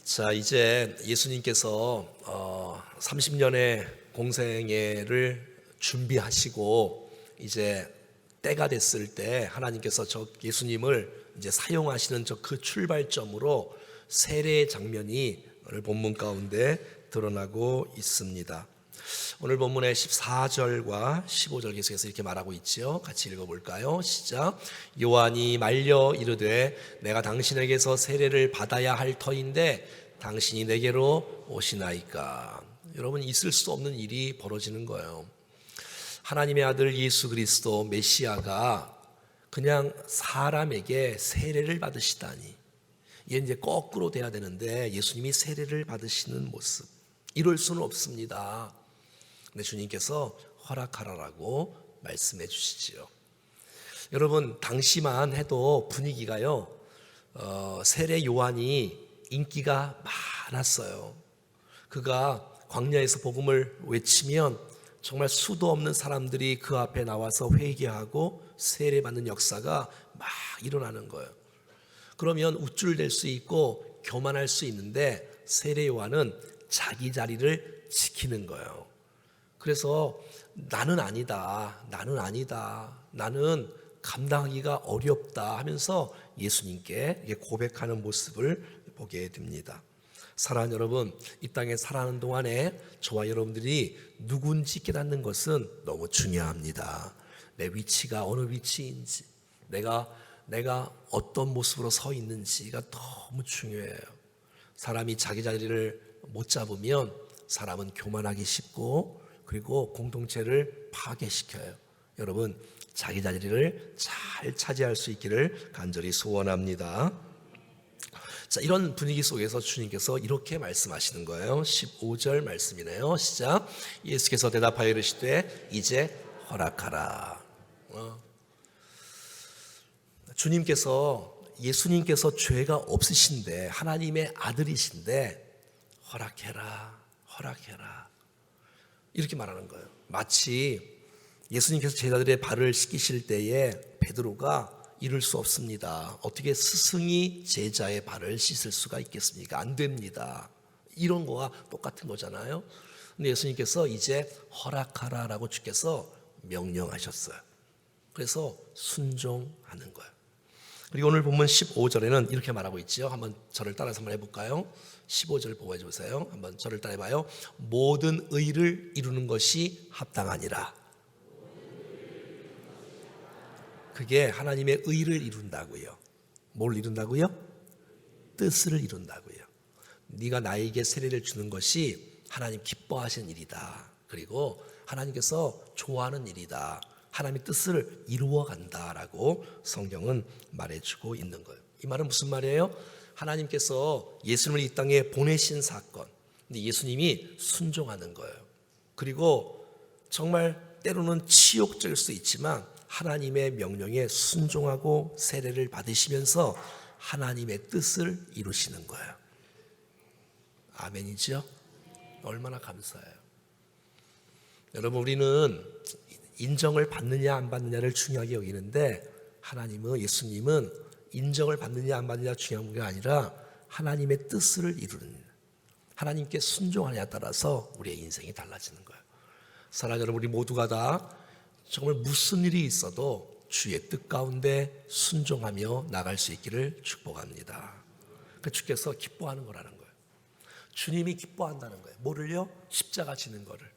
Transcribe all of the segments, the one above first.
자, 이제 예수님께서 30년의 공생애를 준비하시고 이제 때가 됐을 때 하나님께서 저 예수님을 이제 사용하시는 저 그 출발점으로 세례의 장면이 오늘 본문 가운데 드러나고 있습니다. 오늘 본문의 14절과 15절 계속해서 이렇게 말하고 있죠. 같이 읽어볼까요? 시작. 요한이 말려 이르되 내가 당신에게서 세례를 받아야 할 터인데 당신이 내게로 오시나이까. 여러분, 있을 수 없는 일이 벌어지는 거예요. 하나님의 아들 예수 그리스도 메시아가 그냥 사람에게 세례를 받으시다니, 이게 이제 거꾸로 돼야 되는데 예수님이 세례를 받으시는 모습, 이럴 수는 없습니다. 근데 주님께서 허락하라라고 말씀해 주시지요. 여러분, 당시만 해도 분위기가요, 세례 요한이 인기가 많았어요. 그가 광야에서 복음을 외치면 정말 수도 없는 사람들이 그 앞에 나와서 회개하고 세례받는 역사가 막 일어나는 거예요. 그러면 우쭐댈 수 있고 교만할 수 있는데 세례 요한은 자기 자리를 지키는 거예요. 그래서 나는 아니다, 나는 감당하기가 어렵다 하면서 예수님께 고백하는 모습을 보게 됩니다. 사랑하는 여러분, 이 땅에 살아가는 동안에 저와 여러분들이 누군지 깨닫는 것은 너무 중요합니다. 내 위치가 어느 위치인지, 내가 어떤 모습으로 서 있는지가 너무 중요해요. 사람이 자기 자리를 못 잡으면 사람은 교만하기 쉽고, 그리고 공동체를 파괴시켜요. 여러분, 자기 자리를 잘 차지할 수 있기를 간절히 소원합니다. 자, 이런 분위기 속에서 주님께서 이렇게 말씀하시는 거예요. 15절 말씀이네요. 시작. 예수께서 대답하여 이르시되 이제 허락하라. 예수님께서 죄가 없으신데 하나님의 아들이신데 허락해라. 이렇게 말하는 거예요. 마치 예수님께서 제자들의 발을 씻기실 때에 베드로가 이룰 수 없습니다. 어떻게 스승이 제자의 발을 씻을 수가 있겠습니까? 안 됩니다. 이런 거와 똑같은 거잖아요. 근데 예수님께서 이제 허락하라라고 주께서 명령하셨어요. 그래서 순종하는 거예요. 그리고 오늘 본문 15절에는 이렇게 말하고 있죠. 한번 저를 따라서 한번 해볼까요? 15절 보고 해주세요. 한번 저를 따라해봐요. 모든 의를 이루는 것이 합당하니라. 그게 하나님의 의를 이룬다고요. 뭘 이룬다고요? 뜻을 이룬다고요. 네가 나에게 세례를 주는 것이 하나님 기뻐하시는 일이다. 그리고 하나님께서 좋아하는 일이다. 하나님의 뜻을 이루어 간다라고 성경은 말해주고 있는 거예요. 이 말은 무슨 말이에요? 하나님께서 예수님을 이 땅에 보내신 사건, 근데 예수님이 순종하는 거예요. 그리고 정말 때로는 치욕적일 수 있지만 하나님의 명령에 순종하고 세례를 받으시면서 하나님의 뜻을 이루시는 거예요. 아멘이죠? 얼마나 감사해요. 여러분, 우리는 인정을 받느냐 안 받느냐를 중요하게 여기는데 하나님은, 예수님은 인정을 받느냐 안 받느냐 중요한 게 아니라 하나님의 뜻을 이루는, 하나님께 순종하느냐에 따라서 우리의 인생이 달라지는 거예요. 사랑하는 여러분, 우리 모두가 다 정말 무슨 일이 있어도 주의 뜻 가운데 순종하며 나갈 수 있기를 축복합니다. 그 주께서 기뻐하는 거라는 거예요. 주님이 기뻐한다는 거예요. 뭐를요? 십자가 지는 거를.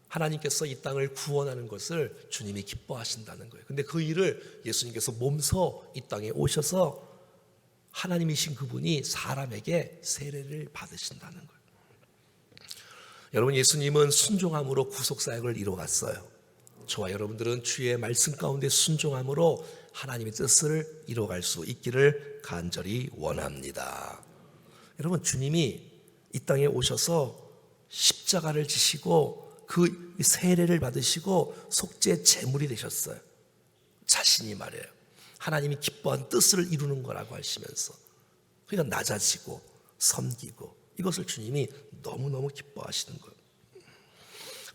하나님께서 이 땅을 구원하는 것을 주님이 기뻐하신다는 거예요. 근데 그 일을 예수님께서 몸소 이 땅에 오셔서 하나님이신 그분이 사람에게 세례를 받으신다는 거예요. 여러분, 예수님은 순종함으로 구속사역을 이루어갔어요. 저와 여러분들은 주의 말씀 가운데 순종함으로 하나님의 뜻을 이루어갈 수 있기를 간절히 원합니다. 여러분, 주님이 이 땅에 오셔서 십자가를 지시고 그 세례를 받으시고 속죄 제물이 되셨어요. 자신이 말이에요. 하나님이 기뻐한 뜻을 이루는 거라고 하시면서, 그러니까 낮아지고 섬기고, 이것을 주님이 너무너무 기뻐하시는 거예요.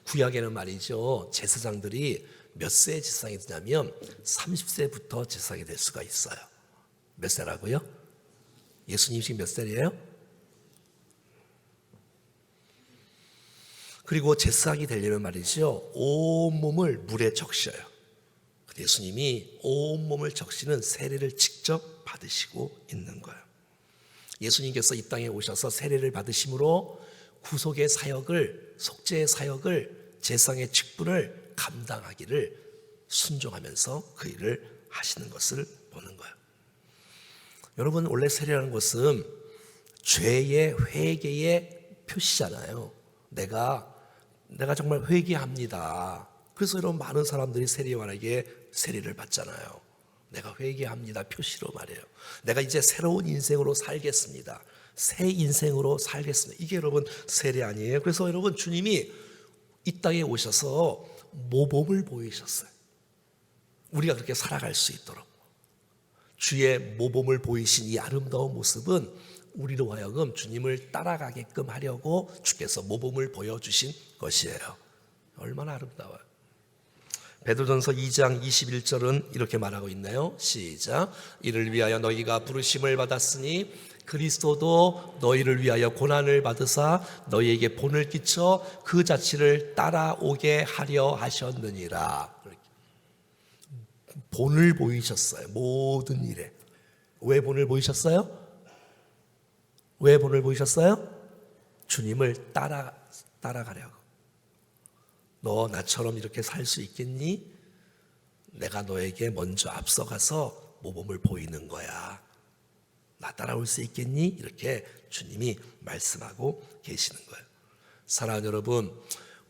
구약에는 말이죠, 제사장들이 몇 세에 제사장이 되냐면 30세부터 제사장이 될 수가 있어요. 몇 세라고요? 예수님 지금 몇 살이에요? 그리고 제사장이 되려면 말이죠, 온몸을 물에 적셔요. 예수님이 온몸을 적시는 세례를 직접 받으시고 있는 거예요. 예수님께서 이 땅에 오셔서 세례를 받으심으로 구속의 사역을, 속죄의 사역을, 제사장의 직분을 감당하기를 순종하면서 그 일을 하시는 것을 보는 거예요. 여러분, 원래 세례라는 것은 죄의 회개의 표시잖아요. 내가 정말 회개합니다. 그래서 여러분, 많은 사람들이 세례요한에게 세례를 받잖아요. 내가 회개합니다 표시로 말해요. 내가 이제 새로운 인생으로 살겠습니다. 새 인생으로 살겠습니다. 이게 여러분 세례 아니에요? 그래서 여러분, 주님이 이 땅에 오셔서 모범을 보이셨어요. 우리가 그렇게 살아갈 수 있도록 주의 모범을 보이신 이 아름다운 모습은 우리로 하여금 주님을 따라가게끔 하려고 주께서 모범을 보여주신 것이에요. 얼마나 아름다워요. 베드로전서 2장 21절은 이렇게 말하고 있네요. 시작. 이를 위하여 너희가 부르심을 받았으니 그리스도도 너희를 위하여 고난을 받으사 너희에게 본을 끼쳐 그 자취를 따라오게 하려 하셨느니라. 본을 보이셨어요. 모든 일에. 왜 본을 보이셨어요? 왜 본을 보이셨어요? 주님을 따라가려고. 너 나처럼 이렇게 살 수 있겠니? 내가 너에게 먼저 앞서가서 모범을 보이는 거야. 나 따라올 수 있겠니? 이렇게 주님이 말씀하고 계시는 거예요. 사랑하는 여러분,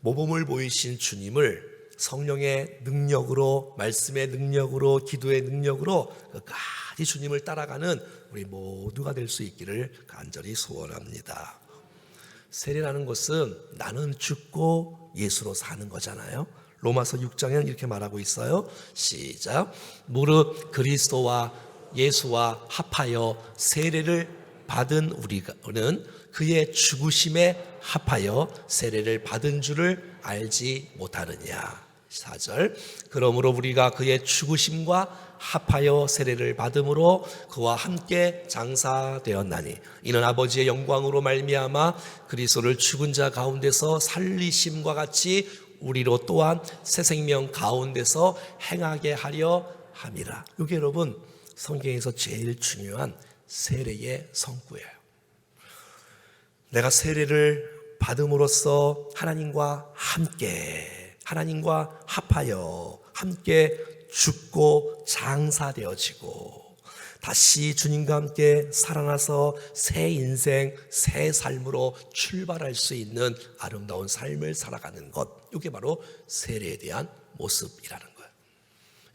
모범을 보이신 주님을 성령의 능력으로, 말씀의 능력으로, 기도의 능력으로 끝까지 주님을 따라가는 우리 모두가 될 수 있기를 간절히 소원합니다. 세례라는 것은 나는 죽고 예수로 사는 거잖아요. 로마서 6장에는 이렇게 말하고 있어요. 시작. 무릇 그리스도와 예수와 합하여 세례를 받은 우리는 그의 죽으심에 합하여 세례를 받은 줄을 알지 못하느냐. 4절. 그러므로 우리가 그의 죽으심과 합하여 세례를 받음으로 그와 함께 장사되었나니 이는 아버지의 영광으로 말미암아 그리스도를 죽은 자 가운데서 살리심과 같이 우리로 또한 새 생명 가운데서 행하게 하려 함이라. 이게 여러분 성경에서 제일 중요한 세례의 성구예요. 내가 세례를 받음으로써 하나님과 함께, 하나님과 합하여 함께 죽고 장사되어지고 다시 주님과 함께 살아나서 새 인생, 새 삶으로 출발할 수 있는 아름다운 삶을 살아가는 것, 이게 바로 세례에 대한 모습이라는 거예요.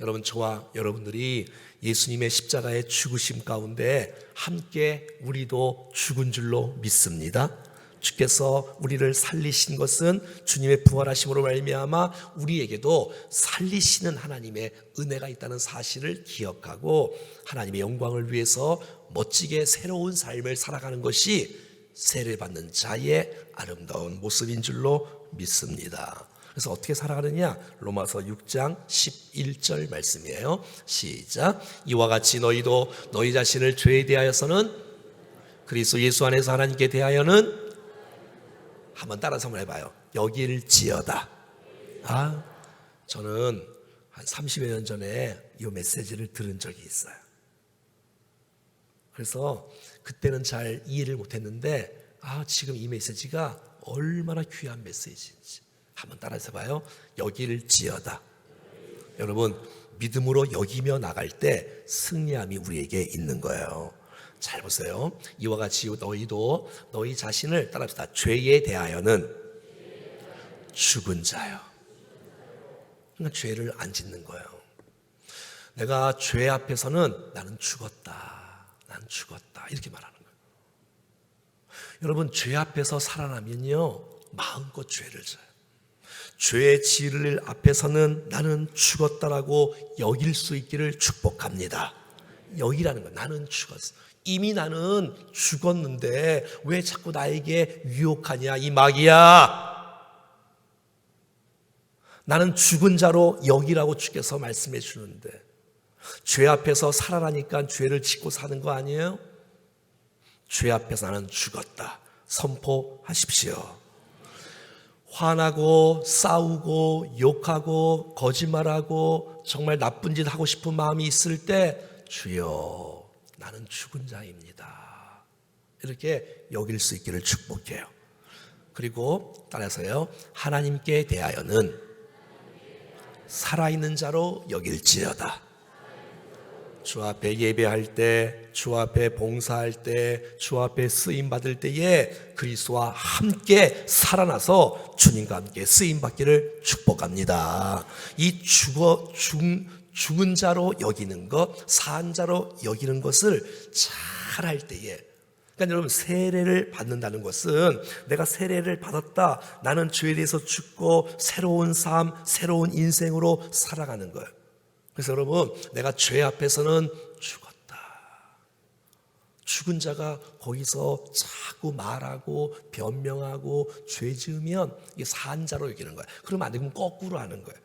여러분, 저와 여러분들이 예수님의 십자가의 죽으심 가운데 함께 우리도 죽은 줄로 믿습니다. 주께서 우리를 살리신 것은 주님의 부활하심으로 말미암아 우리에게도 살리시는 하나님의 은혜가 있다는 사실을 기억하고 하나님의 영광을 위해서 멋지게 새로운 삶을 살아가는 것이 세례받는 자의 아름다운 모습인 줄로 믿습니다. 그래서 어떻게 살아가느냐? 로마서 6장 11절 말씀이에요. 시작. 이와 같이 너희도 너희 자신을 죄에 대하여서는 그리스도 예수 안에서 하나님께 대하여는 한번 따라서 한번 해봐요. 여길지어다. 저는 한 30여 년 전에 이 메시지를 들은 적이 있어요. 그래서 그때는 잘 이해를 못했는데 지금 이 메시지가 얼마나 귀한 메시지인지 한번 따라서 해봐요. 여길지어다. 여러분, 믿음으로 여기며 나갈 때 승리함이 우리에게 있는 거예요. 잘 보세요. 이와 같이 너희도 너희 자신을 따라합시다. 죄에 대하여는 죽은 자요. 그러니까 죄를 안 짓는 거예요. 내가 죄 앞에서는 나는 죽었다. 난 죽었다. 이렇게 말하는 거예요. 여러분, 죄 앞에서 살아나면요, 마음껏 죄를 져요. 죄의 진리 앞에서는 나는 죽었다라고 여길 수 있기를 축복합니다. 여기라는 거예요. 나는 죽었어. 이미 나는 죽었는데 왜 자꾸 나에게 유혹하냐 이 마귀야. 나는 죽은 자로 여기라고 주께서 말씀해 주는데 죄 앞에서 살아나니까 죄를 짓고 사는 거 아니에요? 죄 앞에서 나는 죽었다 선포하십시오. 화나고 싸우고 욕하고 거짓말하고 정말 나쁜 짓 하고 싶은 마음이 있을 때 주여 나는 죽은 자입니다. 이렇게 여길 수 있기를 축복해요. 그리고 따라서요. 하나님께 대하여는 살아있는 자로 여길지어다. 주 앞에 예배할 때, 주 앞에 봉사할 때, 주 앞에 쓰임 받을 때에 그리스도와 함께 살아나서 주님과 함께 쓰임 받기를 축복합니다. 이 죽은 자로 여기는 것, 산 자로 여기는 것을 잘 할 때에, 그러니까 여러분 세례를 받는다는 것은 내가 세례를 받았다, 나는 죄에 대해서 죽고 새로운 삶, 새로운 인생으로 살아가는 거예요. 그래서 여러분 내가 죄 앞에서는 죽었다. 죽은 자가 거기서 자꾸 말하고 변명하고 죄 지으면 이게 산 자로 여기는 거예요. 그러면 안 되면 거꾸로 하는 거예요.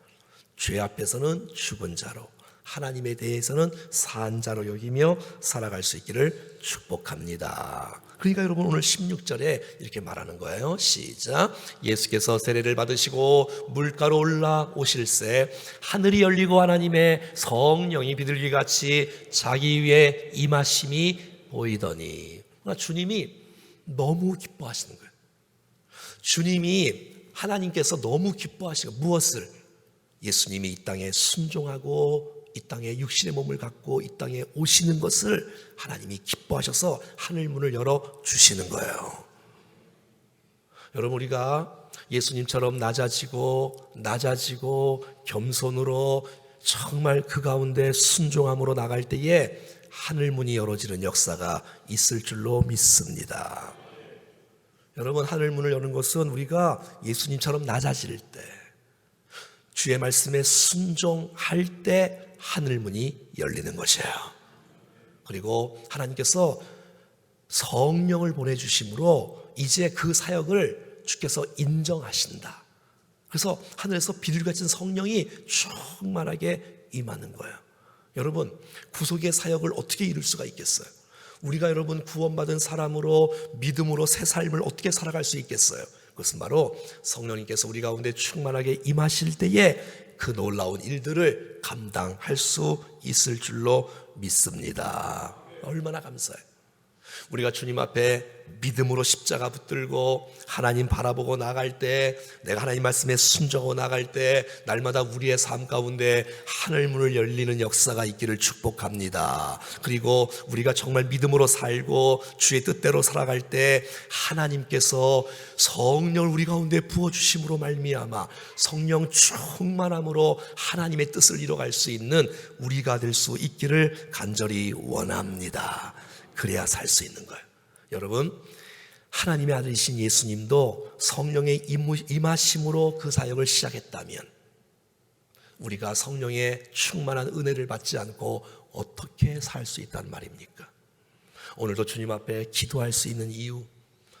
죄 앞에서는 죽은 자로, 하나님에 대해서는 산 자로 여기며 살아갈 수 있기를 축복합니다. 그러니까 여러분 오늘 16절에 이렇게 말하는 거예요. 시작. 예수께서 세례를 받으시고 물가로 올라오실새 하늘이 열리고 하나님의 성령이 비둘기 같이 자기 위에 임하심이 보이더니, 그러니까 주님이 너무 기뻐하시는 거예요. 주님이 하나님께서 너무 기뻐하시고 무엇을? 예수님이 이 땅에 순종하고 이 땅에 육신의 몸을 갖고 이 땅에 오시는 것을 하나님이 기뻐하셔서 하늘 문을 열어 주시는 거예요. 여러분 우리가 예수님처럼 낮아지고 겸손으로 정말 그 가운데 순종함으로 나갈 때에 하늘 문이 열어지는 역사가 있을 줄로 믿습니다. 여러분 하늘 문을 여는 것은 우리가 예수님처럼 낮아질 때, 주의 말씀에 순종할 때 하늘 문이 열리는 것이에요. 그리고 하나님께서 성령을 보내주심으로 이제 그 사역을 주께서 인정하신다. 그래서 하늘에서 비둘기같은 성령이 충만하게 임하는 거예요. 여러분 구속의 사역을 어떻게 이룰 수가 있겠어요? 우리가 여러분 구원받은 사람으로 믿음으로 새 삶을 어떻게 살아갈 수 있겠어요? 그것은 바로 성령님께서 우리 가운데 충만하게 임하실 때에 그 놀라운 일들을 감당할 수 있을 줄로 믿습니다. 얼마나 감사해요. 우리가 주님 앞에 믿음으로 십자가 붙들고 하나님 바라보고 나갈 때, 내가 하나님 말씀에 순종하고 나갈 때 날마다 우리의 삶 가운데 하늘문을 열리는 역사가 있기를 축복합니다. 그리고 우리가 정말 믿음으로 살고 주의 뜻대로 살아갈 때 하나님께서 성령을 우리 가운데 부어주심으로 말미암아 성령 충만함으로 하나님의 뜻을 이뤄갈 수 있는 우리가 될 수 있기를 간절히 원합니다. 그래야 살 수 있는 거예요. 여러분 하나님의 아들이신 예수님도 성령의 임하심으로 그 사역을 시작했다면 우리가 성령의 충만한 은혜를 받지 않고 어떻게 살 수 있단 말입니까? 오늘도 주님 앞에 기도할 수 있는 이유,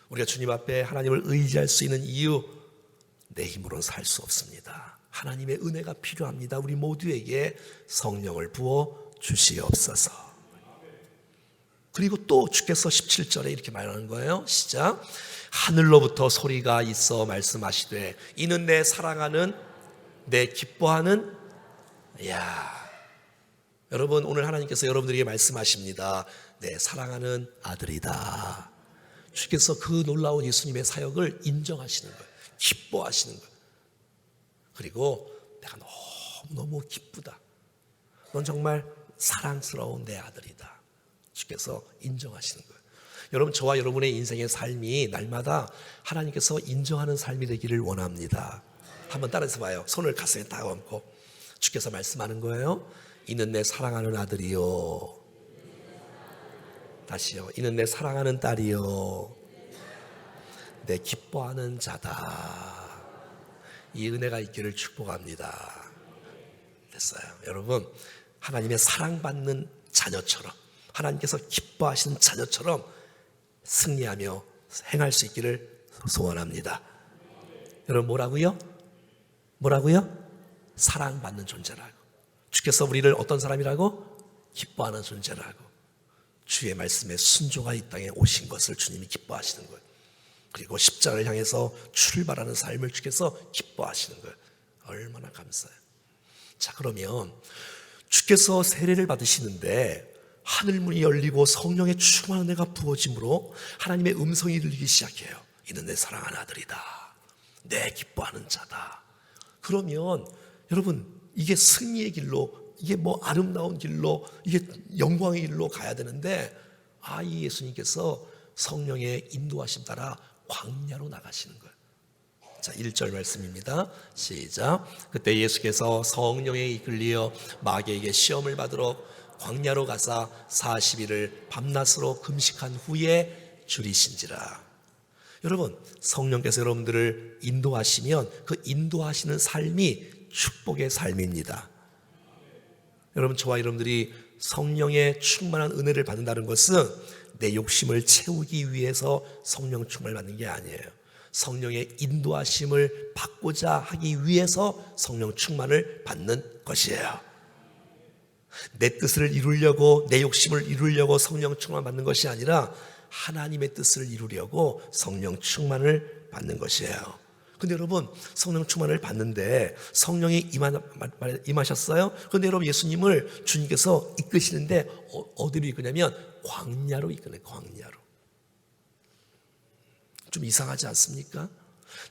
우리가 주님 앞에 하나님을 의지할 수 있는 이유, 내 힘으로는 살 수 없습니다. 하나님의 은혜가 필요합니다. 우리 모두에게 성령을 부어 주시옵소서. 그리고 또 주께서 17절에 이렇게 말하는 거예요. 시작. 하늘로부터 소리가 있어 말씀하시되 이는 내 사랑하는, 내 기뻐하는, 여러분 오늘 하나님께서 여러분들에게 말씀하십니다. 내 사랑하는 아들이다. 주께서 그 놀라운 예수님의 사역을 인정하시는 거예요. 기뻐하시는 거예요. 그리고 내가 너무너무 기쁘다. 넌 정말 사랑스러운 내 아들이다. 주께서 인정하시는 거예요. 여러분 저와 여러분의 인생의 삶이 날마다 하나님께서 인정하는 삶이 되기를 원합니다. 한번 따라서 봐요. 손을 가슴에 딱 얹고 주께서 말씀하는 거예요. 이는 내 사랑하는 아들이요. 다시요. 이는 내 사랑하는 딸이요. 내 기뻐하는 자다. 이 은혜가 있기를 축복합니다. 됐어요. 여러분 하나님의 사랑받는 자녀처럼, 하나님께서 기뻐하시는 자녀처럼 승리하며 행할 수 있기를 소원합니다. 여러분 뭐라고요? 사랑받는 존재라고. 주께서 우리를 어떤 사람이라고? 기뻐하는 존재라고. 주의 말씀에 순종하여 이 땅에 오신 것을 주님이 기뻐하시는 거예요. 그리고 십자가를 향해서 출발하는 삶을 주께서 기뻐하시는 거예요. 얼마나 감사해요. 자, 그러면 주께서 세례를 받으시는데 하늘문이 열리고 성령의 충만한 은혜가 부어짐으로 하나님의 음성이 들리기 시작해요. 이는 내 사랑하는 아들이다. 내 기뻐하는 자다. 그러면 여러분, 이게 승리의 길로, 이게 뭐 아름다운 길로, 이게 영광의 길로 가야 되는데, 이 예수님께서 성령의 인도하심 따라 광야로 나가시는 거예요. 자, 1절 말씀입니다. 시작. 그때 예수께서 성령에 이끌리어 마귀에게 시험을 받으러 광야로 가사 40일을 밤낮으로 금식한 후에 줄이신지라. 여러분, 성령께서 여러분들을 인도하시면 그 인도하시는 삶이 축복의 삶입니다. 여러분, 저와 여러분들이 성령의 충만한 은혜를 받는다는 것은 내 욕심을 채우기 위해서 성령 충만을 받는 게 아니에요. 성령의 인도하심을 받고자 하기 위해서 성령 충만을 받는 것이에요. 내 뜻을 이루려고, 내 욕심을 이루려고 성령 충만 받는 것이 아니라 하나님의 뜻을 이루려고 성령 충만을 받는 것이에요. 근데 여러분, 성령 충만을 받는데 성령이 임하셨어요. 그런데 여러분, 예수님을 주님께서 이끄시는데 어디로 이끄냐면 광야로 이끄네요. 광야로. 좀 이상하지 않습니까?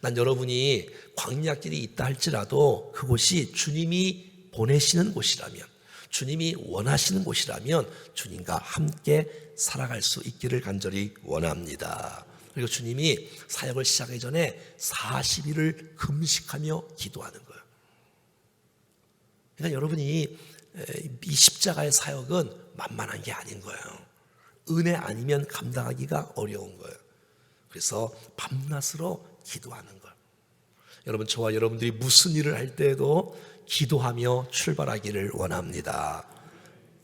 난 여러분이 광야길이 있다 할지라도 그곳이 주님이 보내시는 곳이라면, 주님이 원하시는 곳이라면 주님과 함께 살아갈 수 있기를 간절히 원합니다. 그리고 주님이 사역을 시작하기 전에 40일을 금식하며 기도하는 거예요. 그러니까 여러분이 이 십자가의 사역은 만만한 게 아닌 거예요. 은혜 아니면 감당하기가 어려운 거예요. 그래서 밤낮으로 기도하는 거예요. 여러분, 저와 여러분들이 무슨 일을 할 때에도 기도하며 출발하기를 원합니다.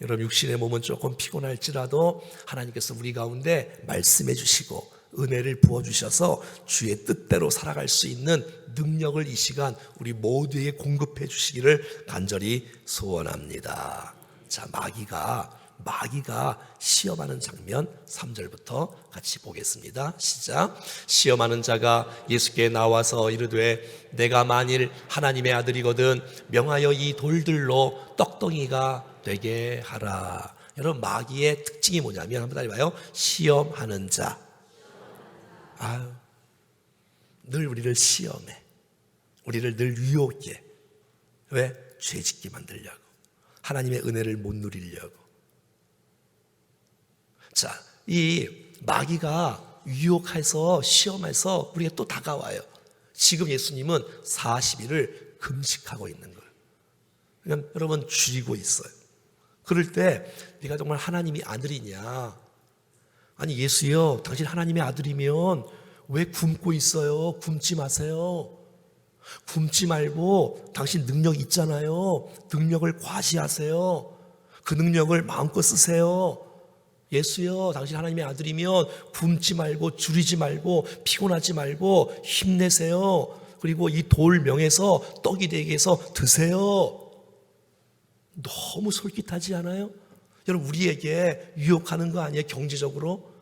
여러분, 육신의 몸은 조금 피곤할지라도 하나님께서 우리 가운데 말씀해 주시고 은혜를 부어주셔서 주의 뜻대로 살아갈 수 있는 능력을 이 시간 우리 모두에게 공급해 주시기를 간절히 소원합니다. 자, 마귀가 시험하는 장면 3절부터 같이 보겠습니다. 시작. 시험하는 자가 예수께 나와서 이르되 내가 만일 하나님의 아들이거든 명하여 이 돌들로 떡덩이가 되게 하라. 여러분, 마귀의 특징이 뭐냐면 한번 따라해봐요. 시험하는 자. 늘 우리를 시험해. 우리를 늘 유혹해. 왜? 죄짓게 만들려고. 하나님의 은혜를 못 누리려고. 자, 이 마귀가 유혹해서 시험해서 우리가 또 다가와요. 지금 예수님은 40일을 금식하고 있는 거예요. 그냥 여러분 줄이고 있어요. 그럴 때 네가 정말 하나님의 아들이냐? 아니, 예수여, 당신 하나님의 아들이면 왜 굶고 있어요? 굶지 마세요. 굶지 말고 당신 능력 있잖아요. 능력을 과시하세요. 그 능력을 마음껏 쓰세요. 예수여, 당신 하나님의 아들이면 굶지 말고 줄이지 말고 피곤하지 말고 힘내세요. 그리고 이 돌 명에서 떡이 되게 해서 드세요. 너무 솔깃하지 않아요? 여러분, 우리에게 유혹하는 거 아니에요? 경제적으로?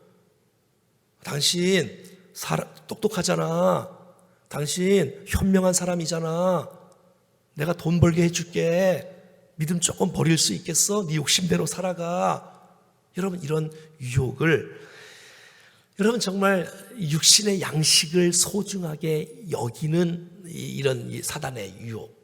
당신 똑똑하잖아. 당신 현명한 사람이잖아. 내가 돈 벌게 해줄게. 믿음 조금 버릴 수 있겠어? 네 욕심대로 살아가. 여러분, 이런 유혹을, 여러분 정말 육신의 양식을 소중하게 여기는 이런 사단의 유혹.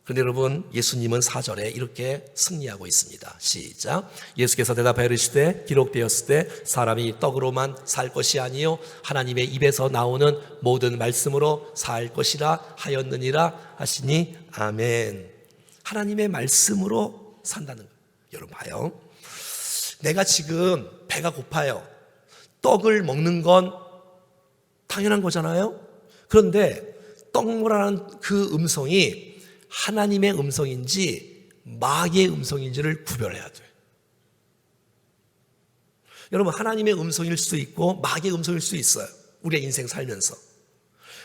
그런데 여러분, 예수님은 4절에 이렇게 승리하고 있습니다. 시작. 예수께서 대답하여 이르시되 기록되었을 때 사람이 떡으로만 살 것이 아니요 하나님의 입에서 나오는 모든 말씀으로 살 것이라 하였느니라 하시니 아멘. 하나님의 말씀으로 산다는 거예요. 여러분 봐요. 내가 지금 배가 고파요. 떡을 먹는 건 당연한 거잖아요. 그런데 떡 먹으라는 그 음성이 하나님의 음성인지 마귀의 음성인지를 구별해야 돼요. 여러분, 하나님의 음성일 수도 있고 마귀의 음성일 수도 있어요. 우리의 인생 살면서.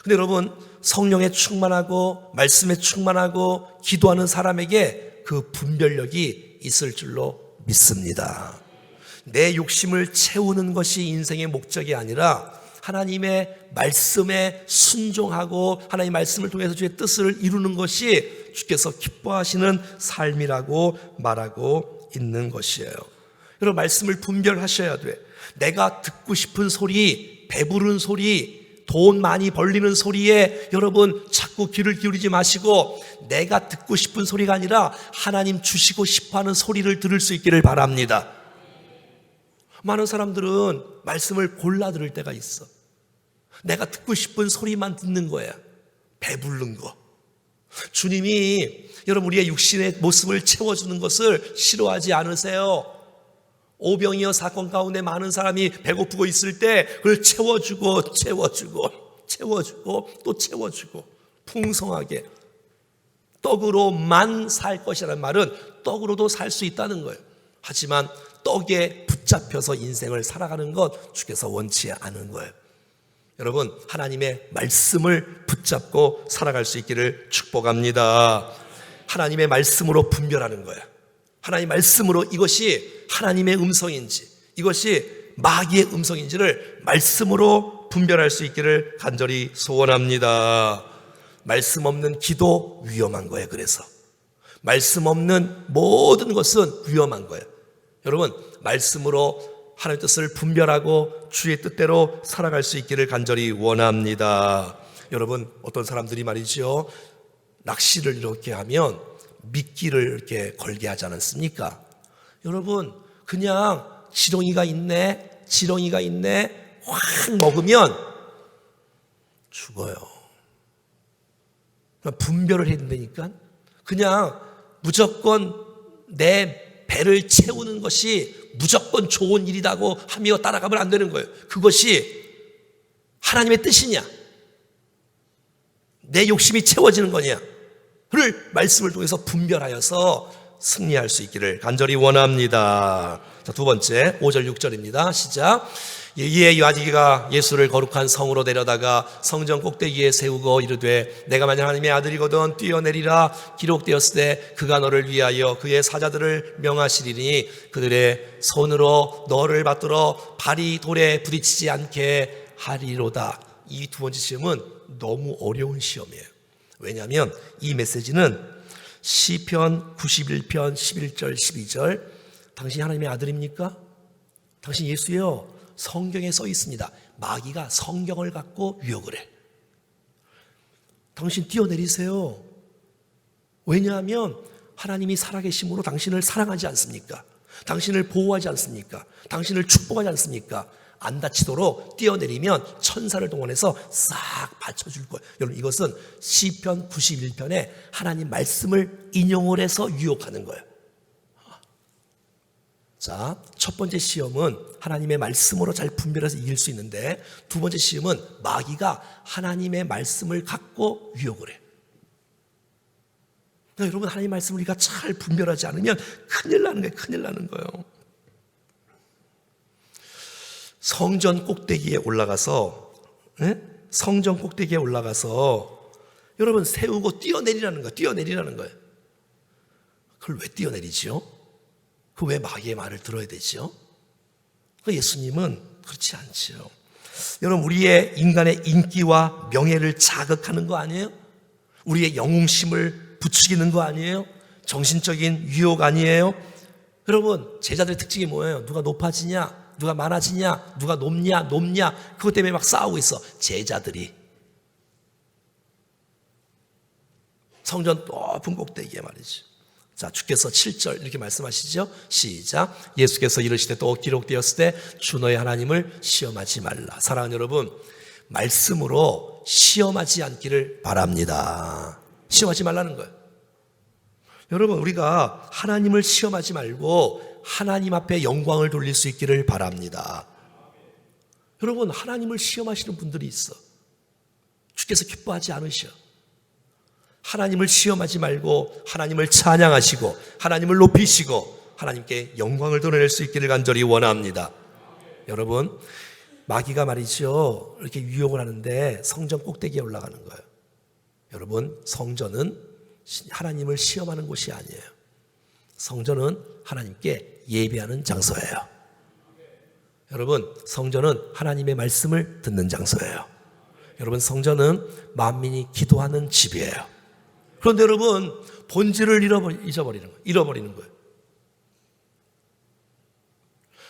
근데 여러분, 성령에 충만하고 말씀에 충만하고 기도하는 사람에게 그 분별력이 있을 줄로 믿습니다. 내 욕심을 채우는 것이 인생의 목적이 아니라 하나님의 말씀에 순종하고 하나님의 말씀을 통해서 주의 뜻을 이루는 것이 주께서 기뻐하시는 삶이라고 말하고 있는 것이에요. 여러분, 말씀을 분별하셔야 돼. 내가 듣고 싶은 소리, 배부른 소리, 돈 많이 벌리는 소리에 여러분 자꾸 귀를 기울이지 마시고 내가 듣고 싶은 소리가 아니라 하나님 주시고 싶어하는 소리를 들을 수 있기를 바랍니다. 많은 사람들은 말씀을 골라 들을 때가 있어. 내가 듣고 싶은 소리만 듣는 거야. 배부른 거. 주님이 여러분 우리의 육신의 모습을 채워주는 것을 싫어하지 않으세요. 오병이어 사건 가운데 많은 사람이 배고프고 있을 때 그걸 채워주고 또 채워주고 풍성하게 떡으로만 살 것이라는 말은 떡으로도 살 수 있다는 거예요. 하지만 떡에 붙잡혀서 인생을 살아가는 것 주께서 원치 않은 거예요. 여러분, 하나님의 말씀을 붙잡고 살아갈 수 있기를 축복합니다. 하나님의 말씀으로 분별하는 거예요. 하나님의 말씀으로 이것이 하나님의 음성인지 이것이 마귀의 음성인지를 말씀으로 분별할 수 있기를 간절히 소원합니다. 말씀 없는 기도 위험한 거예요. 그래서 말씀 없는 모든 것은 위험한 거예요. 여러분, 말씀으로 하나님의 뜻을 분별하고 주의 뜻대로 살아갈 수 있기를 간절히 원합니다. 여러분, 어떤 사람들이 말이죠, 낚시를 이렇게 하면 미끼를 이렇게 걸게 하지 않습니까? 여러분, 그냥 지렁이가 있네 확 먹으면 죽어요. 분별을 해야 된다니까. 그냥 무조건 내 배를 채우는 것이 무조건 좋은 일이라고 하며 따라가면 안 되는 거예요. 그것이 하나님의 뜻이냐, 내 욕심이 채워지는 거냐 를 말씀을 통해서 분별하여서 승리할 수 있기를 간절히 원합니다. 자, 두 번째 5절 6절입니다. 시작. 이에 요한이가 예수를 거룩한 성으로 데려다가 성전 꼭대기에 세우고 이르되 내가 만약 하나님의 아들이거든 뛰어내리라. 기록되었을 때 그가 너를 위하여 그의 사자들을 명하시리니 그들의 손으로 너를 받들어 발이 돌에 부딪히지 않게 하리로다. 이 두 번째 시험은 너무 어려운 시험이에요. 왜냐하면 이 메시지는 시편 91편 11절 12절 당신이 하나님의 아들입니까? 당신 예수요. 성경에 써 있습니다. 마귀가 성경을 갖고 유혹을 해. 당신 뛰어내리세요. 왜냐하면 하나님이 살아계심으로 당신을 사랑하지 않습니까? 당신을 보호하지 않습니까? 당신을 축복하지 않습니까? 안 다치도록 뛰어내리면 천사를 동원해서 싹 받쳐줄 거예요. 여러분, 이것은 시편 91편에 하나님 말씀을 인용을 해서 유혹하는 거예요. 자, 첫 번째 시험은 하나님의 말씀으로 잘 분별해서 이길 수 있는데, 두 번째 시험은 마귀가 하나님의 말씀을 갖고 유혹을 해. 그러니까 여러분, 하나님의 말씀을 우리가 잘 분별하지 않으면 큰일 나는 거예요. 성전 꼭대기에 올라가서 여러분 세우고 뛰어내리라는 거예요. 그걸 왜 뛰어내리죠? 그 왜 마귀의 말을 들어야 되죠? 예수님은 그렇지 않지요. 여러분, 우리의 인간의 인기와 명예를 자극하는 거 아니에요? 우리의 영웅심을 부추기는 거 아니에요? 정신적인 유혹 아니에요? 여러분, 제자들의 특징이 뭐예요? 누가 높아지냐? 누가 많아지냐? 누가 높냐? 그것 때문에 막 싸우고 있어. 제자들이 성전 높은 꼭대기에 말이죠. 자, 주께서 7절 이렇게 말씀하시죠. 시작. 예수께서 이르시되 또 기록되었을 때 주 너의 하나님을 시험하지 말라. 사랑하는 여러분, 말씀으로 시험하지 않기를 바랍니다. 시험하지 말라는 거예요. 여러분, 우리가 하나님을 시험하지 말고 하나님 앞에 영광을 돌릴 수 있기를 바랍니다. 여러분, 하나님을 시험하시는 분들이 있어. 주께서 기뻐하지 않으셔. 하나님을 시험하지 말고 하나님을 찬양하시고 하나님을 높이시고 하나님께 영광을 드러낼 수 있기를 간절히 원합니다. 여러분, 마귀가 말이죠, 이렇게 유혹을 하는데 성전 꼭대기에 올라가는 거예요. 여러분, 성전은 하나님을 시험하는 곳이 아니에요. 성전은 하나님께 예배하는 장소예요. 여러분, 성전은 하나님의 말씀을 듣는 장소예요. 여러분, 성전은 만민이 기도하는 집이에요. 그런데 여러분, 본질을 잃어버리는 거예요.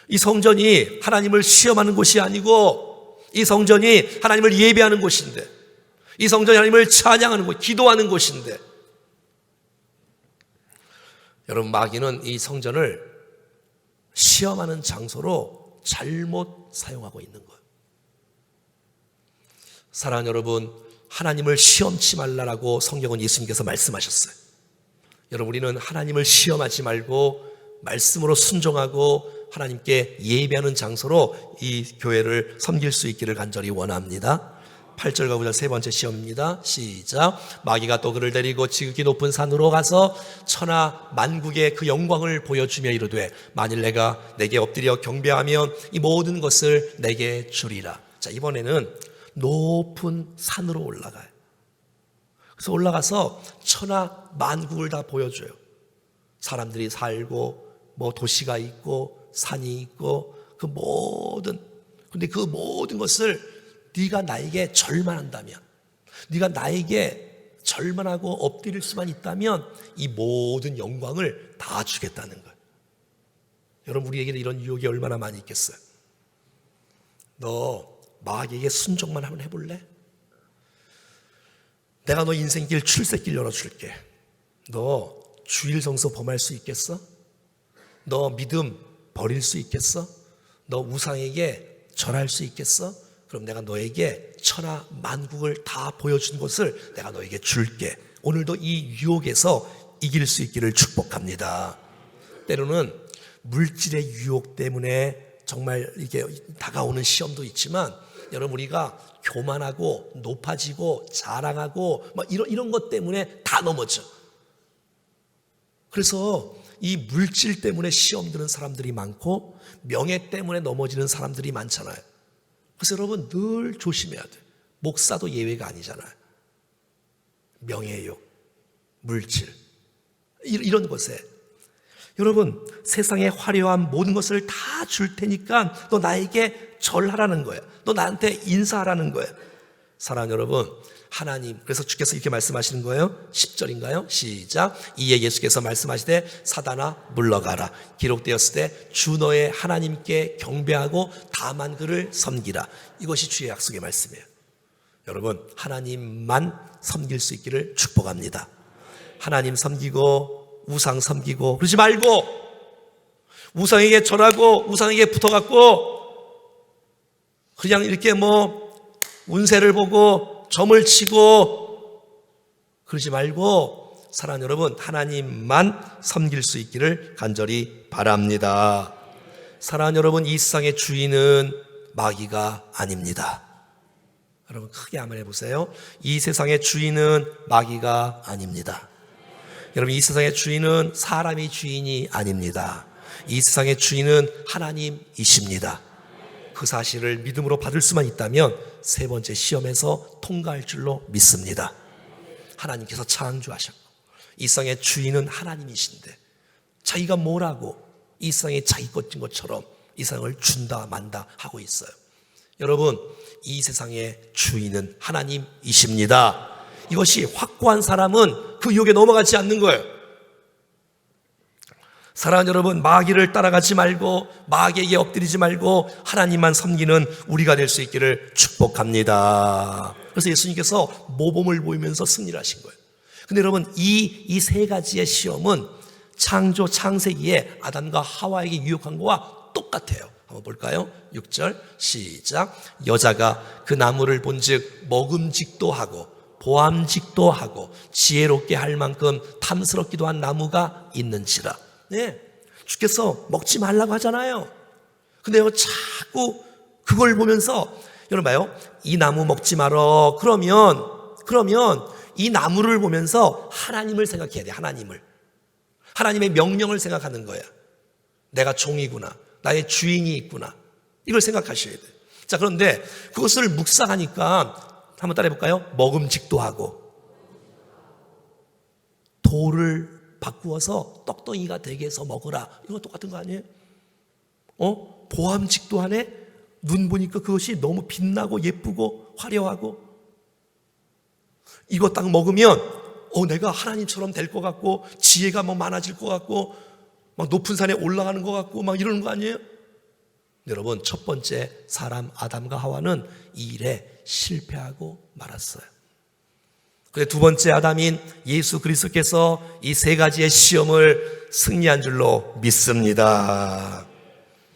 이 성전이 하나님을 시험하는 곳이 아니고, 이 성전이 하나님을 예배하는 곳인데, 이 성전이 하나님을 찬양하는 곳, 기도하는 곳인데, 여러분, 마귀는 이 성전을 시험하는 장소로 잘못 사용하고 있는 거예요. 사랑하는 여러분, 하나님을 시험치 말라라고 성경은 예수님께서 말씀하셨어요. 여러분, 우리는 하나님을 시험하지 말고 말씀으로 순종하고 하나님께 예배하는 장소로 이 교회를 섬길 수 있기를 간절히 원합니다. 8절과 9절 세 번째 시험입니다. 시작. 마귀가 또 그를 데리고 지극히 높은 산으로 가서 천하 만국의 그 영광을 보여주며 이르되 만일 내가 내게 엎드려 경배하면 이 모든 것을 내게 주리라. 자, 이번에는 높은 산으로 올라가요. 그래서 올라가서 천하 만국을 다 보여줘요. 사람들이 살고 뭐 도시가 있고 산이 있고 근데 그 모든 것을 네가 나에게 절만한다면, 네가 나에게 절만하고 엎드릴 수만 있다면 이 모든 영광을 다 주겠다는 거예요. 여러분, 우리에게는 이런 유혹이 얼마나 많이 있겠어요. 너 마귀에게 순종만 한번 해볼래? 내가 너 인생길 출세길 열어줄게. 너 주일 성서 범할 수 있겠어? 너 믿음 버릴 수 있겠어? 너 우상에게 절할 수 있겠어? 그럼 내가 너에게 천하 만국을 다 보여준 것을 내가 너에게 줄게. 오늘도 이 유혹에서 이길 수 있기를 축복합니다. 때로는 물질의 유혹 때문에 정말 이게 다가오는 시험도 있지만, 여러분, 우리가 교만하고 높아지고 자랑하고 이런 것 때문에 다 넘어져. 그래서 이 물질 때문에 시험 드는 사람들이 많고 명예 때문에 넘어지는 사람들이 많잖아요. 그래서 여러분, 늘 조심해야 돼요. 목사도 예외가 아니잖아요. 명예욕, 물질, 이런 것에 여러분, 세상의 화려한 모든 것을 다 줄 테니까 너 나에게 절하라는 거야. 너 나한테 인사하라는 거야. 사랑하는 여러분, 하나님, 그래서 주께서 이렇게 말씀하시는 거예요. 10절인가요? 시작. 이에 예수께서 말씀하시되 사단아 물러가라. 기록되었을 때 주 너의 하나님께 경배하고 다만 그를 섬기라. 이것이 주의 약속의 말씀이에요. 여러분, 하나님만 섬길 수 있기를 축복합니다. 하나님 섬기고 우상 섬기고 그러지 말고, 우상에게 절하고 우상에게 붙어갖고 그냥 이렇게 운세를 보고 점을 치고 그러지 말고, 사랑하는 여러분, 하나님만 섬길 수 있기를 간절히 바랍니다. 사랑하는 여러분, 이 세상의 주인은 마귀가 아닙니다. 여러분, 크게 아멘 해보세요. 이 세상의 주인은 마귀가 아닙니다. 여러분, 이 세상의 주인은 사람이 주인이 아닙니다. 이 세상의 주인은 하나님이십니다. 그 사실을 믿음으로 받을 수만 있다면 세 번째 시험에서 통과할 줄로 믿습니다. 하나님께서 창조하셨고 이 세상의 주인은 하나님이신데 자기가 뭐라고 이 세상에 자기 것인 것처럼 이 세상을 준다 만다 하고 있어요. 여러분, 이 세상의 주인은 하나님이십니다. 이것이 확고한 사람은 그 유혹에 넘어가지 않는 거예요. 사랑하는 여러분, 마귀를 따라가지 말고 마귀에게 엎드리지 말고 하나님만 섬기는 우리가 될 수 있기를 축복합니다. 그래서 예수님께서 모범을 보이면서 승리를 하신 거예요. 근데 여러분, 이 세 가지의 시험은 창세기에 아담과 하와에게 유혹한 거와 똑같아요. 한번 볼까요? 6절 시작. 여자가 그 나무를 본즉 먹음직도 하고 보암직도 하고 지혜롭게 할 만큼 탐스럽기도 한 나무가 있는지라. 네, 주께서 먹지 말라고 하잖아요. 근데 자꾸 그걸 보면서 여러분 봐요. 이 나무 먹지 말어. 그러면 이 나무를 보면서 하나님을 생각해야 돼. 하나님의 명령을 생각하는 거야. 내가 종이구나. 나의 주인이 있구나. 이걸 생각하셔야 돼. 자, 그런데 그것을 묵상하니까 한번 따라해 볼까요? 먹음직도 하고 돌을 바꾸어서 떡덩이가 되게 해서 먹으라. 이거 똑같은 거 아니에요? 보암직도 하네. 눈 보니까 그것이 너무 빛나고 예쁘고 화려하고, 이거 딱 먹으면 내가 하나님처럼 될 것 같고 지혜가 뭐 많아질 것 같고 막 높은 산에 올라가는 것 같고 막 이러는 거 아니에요? 여러분, 첫 번째 사람 아담과 하와는 이 일에 실패하고 말았어요. 그런데 두 번째 아담인 예수 그리스도께서 이 세 가지의 시험을 승리한 줄로 믿습니다.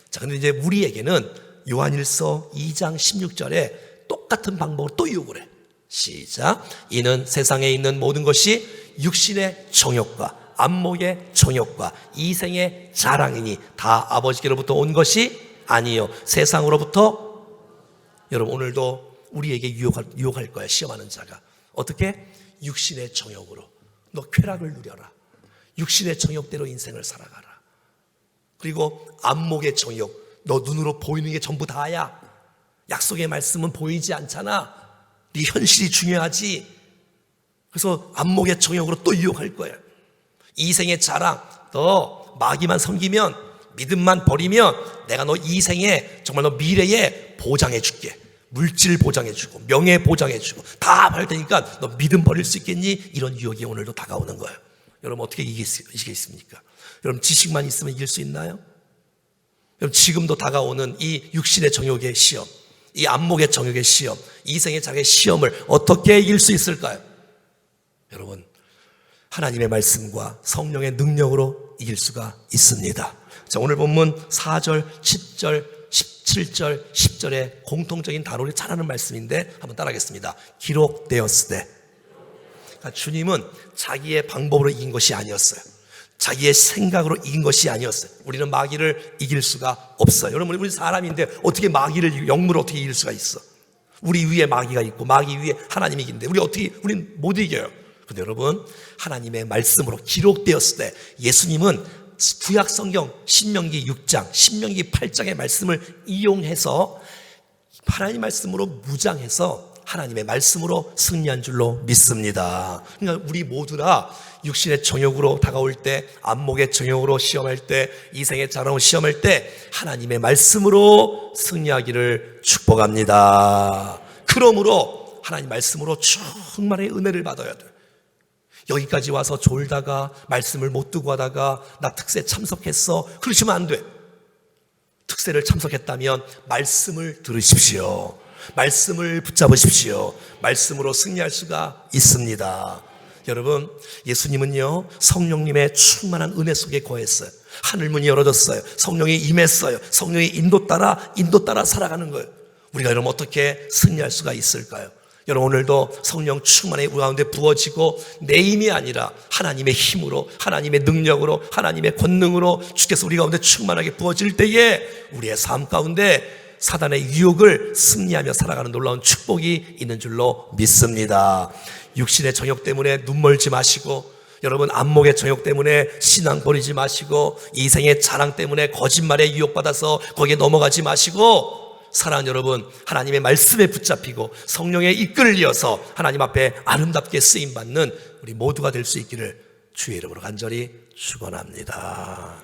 자, 근데 이제 우리에게는 요한일서 2장 16절에 똑같은 방법으로 또 유혹을 해. 시작. 이는 세상에 있는 모든 것이 육신의 정욕과 안목의 정욕과 이생의 자랑이니 다 아버지께로부터 온 것이 아니요 세상으로부터. 여러분, 오늘도 우리에게 유혹할 거야, 시험하는 자가. 어떻게? 육신의 정욕으로. 너 쾌락을 누려라. 육신의 정욕대로 인생을 살아가라. 그리고 안목의 정욕. 너 눈으로 보이는 게 전부 다야. 약속의 말씀은 보이지 않잖아. 네 현실이 중요하지. 그래서 안목의 정욕으로 또 유혹할 거야. 이생의 자랑. 너 마귀만 섬기면, 믿음만 버리면 내가 너 이생에, 정말 너 미래에 보장해 줄게. 물질 보장해 주고 명예 보장해 주고 다 할 테니까 너 믿음 버릴 수 있겠니? 이런 유혹이 오늘도 다가오는 거예요. 여러분, 어떻게 이기겠습니까? 여러분, 지식만 있으면 이길 수 있나요? 여러분, 지금도 다가오는 이 육신의 정욕의 시험, 이 안목의 정욕의 시험, 이생의 자랑의 시험을 어떻게 이길 수 있을까요? 여러분, 하나님의 말씀과 성령의 능력으로 이길 수가 있습니다. 자, 오늘 본문 4절, 10절, 17절, 10절의 공통적인 단어를 잘 아는 말씀인데 한번 따라하겠습니다. 기록되었으되. 그러니까 주님은 자기의 방법으로 이긴 것이 아니었어요. 자기의 생각으로 이긴 것이 아니었어요. 우리는 마귀를 이길 수가 없어요. 여러분, 우리 사람인데 어떻게 마귀를, 영물을 어떻게 이길 수가 있어? 우리 위에 마귀가 있고 마귀 위에 하나님이 있는데 우리는 못 이겨요. 근데 여러분, 하나님의 말씀으로 기록되었을 때, 예수님은 구약 성경 신명기 6장, 신명기 8장의 말씀을 이용해서 하나님 말씀으로 무장해서 하나님의 말씀으로 승리한 줄로 믿습니다. 그러니까 우리 모두가 육신의 정욕으로 다가올 때, 안목의 정욕으로 시험할 때, 이생의 자랑으로 시험할 때 하나님의 말씀으로 승리하기를 축복합니다. 그러므로 하나님 말씀으로 충만의 은혜를 받아야 돼요. 여기까지 와서 졸다가 말씀을 못 두고 하다가 나 특세 참석했어, 그러시면 안 돼. 특세를 참석했다면 말씀을 들으십시오. 말씀을 붙잡으십시오. 말씀으로 승리할 수가 있습니다. 여러분, 예수님은요 성령님의 충만한 은혜 속에 거했어요. 하늘문이 열어졌어요. 성령이 임했어요. 성령의 인도 따라 살아가는 거예요. 우리가 여러분 어떻게 승리할 수가 있을까요? 여러분, 오늘도 성령 충만히 우리 가운데 부어지고 내 힘이 아니라 하나님의 힘으로, 하나님의 능력으로, 하나님의 권능으로 주께서 우리 가운데 충만하게 부어질 때에 우리의 삶 가운데 사단의 유혹을 승리하며 살아가는 놀라운 축복이 있는 줄로 믿습니다. 육신의 정욕 때문에 눈 멀지 마시고, 여러분 안목의 정욕 때문에 신앙 버리지 마시고, 이생의 자랑 때문에 거짓말에 유혹받아서 거기에 넘어가지 마시고, 사랑하는 여러분, 하나님의 말씀에 붙잡히고 성령에 이끌려서 하나님 앞에 아름답게 쓰임받는 우리 모두가 될 수 있기를 주의 이름으로 간절히 축원합니다.